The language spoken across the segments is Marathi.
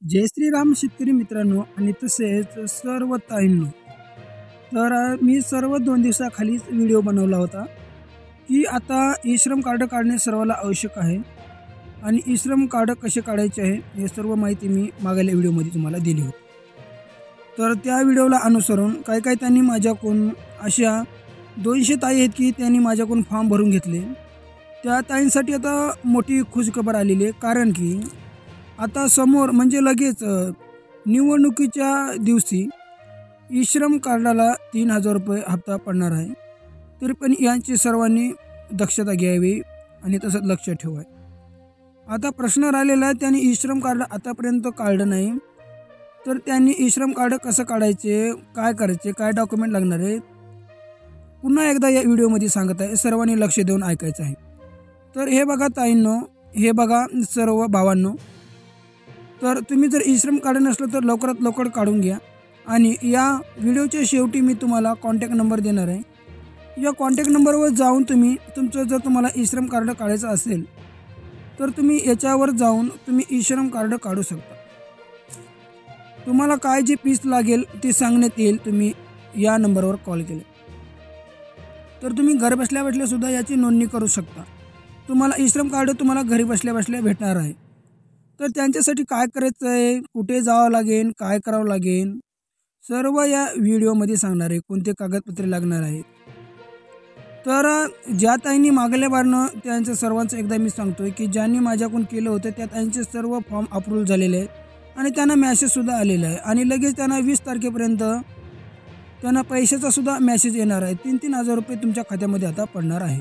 जय श्रीराम शेतकरी मित्रांनो आणि तसेच सर्व ताईंनो. तर मी सर्व 2 दिवसाखालीच व्हिडिओ बनवला होता की आता ई श्रम कार्ड काढणे सर्वांना आवश्यक आहे आणि ई श्रम कार्ड कसे काढायचे आहे हे सर्व माहिती मी मागील व्हिडिओमध्ये तुम्हाला दिली होती. तर त्या व्हिडिओला अनुसरून काही त्यांनी माझ्याकडून अशा 200 ताई आहेत की त्यांनी माझ्याकडून फॉर्म भरून घेतले. त्या ताईंसाठी आता मोठी खुशखबर आलेली आहे, कारण की आता समोर म्हणजे लगेच निवडणुकीच्या दिवशी ई श्रम कार्डाला 3000 रुपये हप्ता पडणार आहे. तरी पण यांची सर्वांनी दक्षता घ्यावी आणि तसंच लक्ष ठेवावे. आता प्रश्न राहिलेला आहे, त्यांनी ई श्रम कार्ड आतापर्यंत काढलं नाही, तर त्यांनी ई श्रम कार्ड कसं काढायचे, काय करायचे, काय डॉक्युमेंट लागणार आहे, पुन्हा एकदा या व्हिडिओमध्ये सांगत आहे. सर्वांनी लक्ष देऊन ऐकायचं आहे. तर हे बघा ताईंनो, हे बघा सर्व भावांनो, तर तुम्ही जर ई श्रम कार्ड नसलं तर लवकरात लवकर काढून घ्या. आणि या व्हिडिओच्या शेवटी मी तुम्हाला कॉन्टॅक्ट नंबर देणार आहे. या कॉन्टॅक्ट नंबरवर जाऊन तुम्हाला ई श्रम कार्ड काढायचं असेल तर तुम्ही याच्यावर जाऊन तुम्ही ई श्रम कार्ड काढू शकता. तुम्हाला काय जे फीस लागेल ते सांगण्यात येईल. तुम्ही या नंबरवर कॉल केले तर तुम्ही घर बसल्या बसल्या सुद्धा याची नोंदणी करू शकता. तुम्हाला ई श्रम कार्ड तुम्हाला घरी बसल्या बसल्या भेटणार आहे. तर त्यांच्यासाठी काय करायचं आहे, कुठे जावं लागेल, काय करावं लागेल, सर्व या व्हिडिओमध्ये सांगणार आहे. कोणते कागदपत्रे लागणार आहेत. तर ज्या ताईंनी मागल्या बारनं त्यांचं सर्वांचं एकदा मी सांगतोय की ज्यांनी माझ्याकडून केलं होतं त्या ताईंचे सर्व फॉर्म अप्रूव्ह झालेले आहेत आणि त्यांना मॅसेजसुद्धा आलेला आहे. आणि लगेच त्यांना 20 तारखेपर्यंत त्यांना पैशाचासुद्धा मॅसेज येणार आहे. 3,000 रुपये तुमच्या खात्यामध्ये आता पडणार आहे.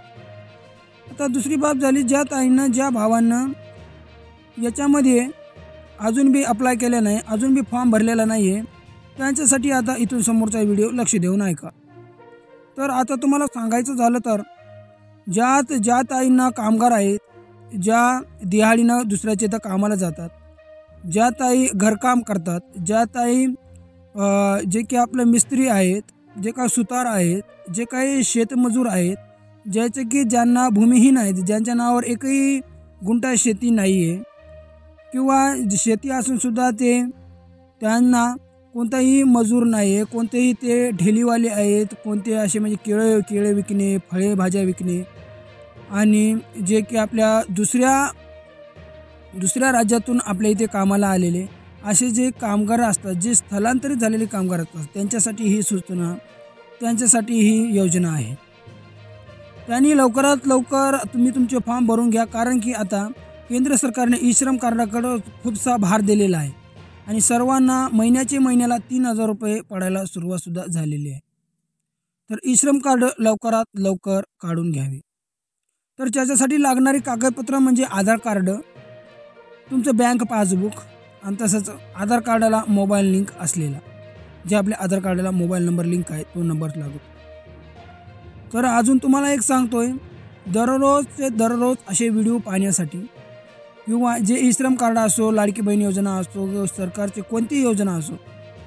आता दुसरी बाब झाली, ज्या ताईंना ज्या भावांना याच्यामध्ये अजून बी अप्लाय केलं नाही, अजून बी फॉर्म भरलेला नाही आहे, त्यांच्यासाठी आता इथून समोरचा व्हिडिओ लक्ष देऊन ऐका. तर आता तुम्हाला सांगायचं झालं तर ज्या ताईंना कामगार आहेत, ज्या दिहाडीनं दुसऱ्याच्या इथं कामाला जातात, ज्या ताई घरकाम करतात, ज्या ताई जे की आपलं मिस्त्री आहेत, जे काही सुतार आहेत, जे काही शेतमजूर आहेत, ज्याचे की ज्यांना भूमिहीन आहेत, ज्यांच्या नावावर एकही गुंठा शेती नाही आहे किंवा शेती असूनसुद्धा त्यांना कोणताही मजूर नाही आहे, कोणतेही ते ढेलीवाले आहेत, कोणते असे म्हणजे केळे विकणे, फळे भाज्या विकणे, आणि जे की आपल्या दुसऱ्या राज्यातून आपल्या इथे कामाला आलेले असे जे कामगार असतात, जे स्थलांतरित झालेले कामगार असतात, त्यांच्यासाठी ही सूचना, त्यांच्यासाठी ही योजना आहे. त्यांनी लवकरात लवकर तुम्ही तुमचे फॉर्म भरून घ्या, कारण की आता केंद्र सरकारने ई श्रम कार्डाकडं खूपसा भार दिलेला आहे आणि सर्वांना महिन्याला 3,000 रुपये पडायला सुरुवातसुद्धा झालेली आहे. तर ई श्रम कार्ड लवकरात लवकर काढून घ्यावे. तर त्याच्यासाठी लागणारी कागदपत्र म्हणजे आधार कार्ड, तुमचं बँक पासबुक आणि तसंच आधार कार्डाला मोबाईल लिंक असलेला, जे आपल्या आधार कार्डाला मोबाईल नंबर लिंक आहे तो नंबर लागतो. तर अजून तुम्हाला एक सांगतोय, दररोज असे व्हिडिओ पाहण्यासाठी किंवा जे ई श्रम कार्ड असो, लाडकी बहीण योजना असो, सरकारची कोणतीही योजना असो,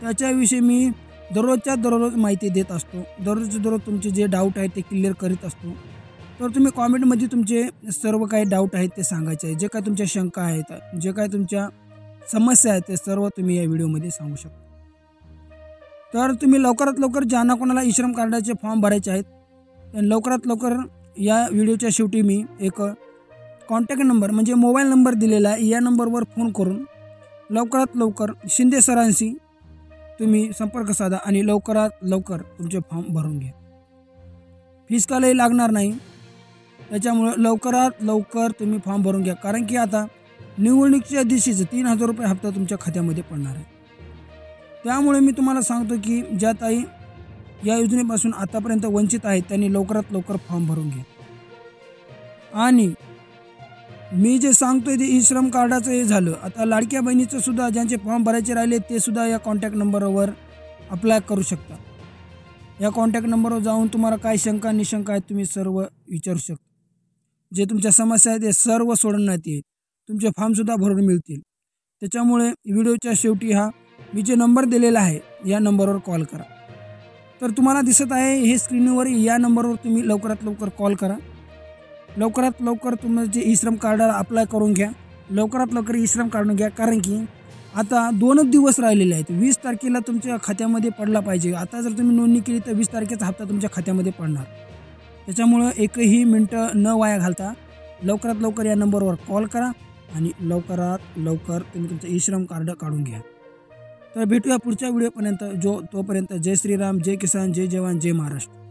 त्याच्याविषयी मी दररोज माहिती देत असतो. दररोज तुमचे जे डाऊट आहेत ते क्लिअर करीत असतो. तर तुम्ही कॉमेंटमध्ये तुमचे सर्व काही डाऊट आहेत ते सांगायचे आहे. जे काय तुमच्या शंका आहेत, जे काय तुमच्या समस्या आहेत ते सर्व तुम्ही या व्हिडिओमध्ये सांगू शकता. तर तुम्ही लवकरात लवकर ज्यांना कोणाला ई श्रम कार्डाचे फॉर्म भरायचे आहेत, लवकरात लवकर या व्हिडिओच्या शेवटी मी एक कॉन्टॅक्ट नंबर म्हणजे मोबाईल नंबर दिलेला आहे. या नंबरवर फोन करून लवकरात लवकर शिंदे सरांशी तुम्ही संपर्क साधा आणि लवकरात लवकर तुमचे फॉर्म भरून घ्या. फीस कालही लागणार नाही, त्याच्यामुळे लवकरात लवकर तुम्ही फॉर्म भरून घ्या, कारण की आता निवडणुकीच्या दिवशीच 3,000 रुपये हप्ता तुमच्या खात्यामध्ये पडणार आहे. त्यामुळे मी तुम्हाला सांगतो की ज्या ताई या योजनेपासून आतापर्यंत वंचित आहेत त्यांनी लवकरात लवकर फॉर्म भरून घ्या. आणि मी जे सांगतोय ते ई श्रम कार्डाचं हे झालं. आता लाडक्या बहिणीचं सुद्धा ज्यांचे फॉर्म भरायचे राहिले ते सुद्धा या कॉन्टॅक्ट नंबरवर अप्लाय करू शकता. या कॉन्टॅक्ट नंबरवर जाऊन तुम्हाला काय शंका निशंका आहेत तुम्ही सर्व विचारू शकता. जे तुमच्या समस्या आहेत ते सर्व सोडवण्यात येईल. तुमचे फॉर्मसुद्धा भरून मिळतील. त्याच्यामुळे व्हिडिओच्या शेवटी मी जे नंबर दिलेला आहे या नंबरवर कॉल करा. तर तुम्हाला दिसत आहे हे स्क्रीनवर, या नंबरवर तुम्ही लवकरात लवकर कॉल करा. लवकरात लवकर तुम्ही जे ई श्रम कार्डाला अप्लाय करून घ्या. लवकरात लवकर ई श्रम काढून घ्या, कारण की आता 2च दिवस राहिलेले आहेत. 20 तारखेला तुमच्या खात्यामध्ये पडला पाहिजे. आता जर तुम्ही नोंदणी केली तर 20 तारखेचा हप्ता तुमच्या खात्यामध्ये पडणार. त्याच्यामुळं एकही मिनटं न वाया घालता लवकरात लवकर या नंबरवर कॉल करा आणि लवकरात लवकर तुम्ही तुमचं ई-श्रम कार्ड काढून घ्या. तर भेटूया पुढच्या व्हिडिओपर्यंत. तोपर्यंत जय श्रीराम, जय किसान, जय जवान, जय महाराष्ट्र.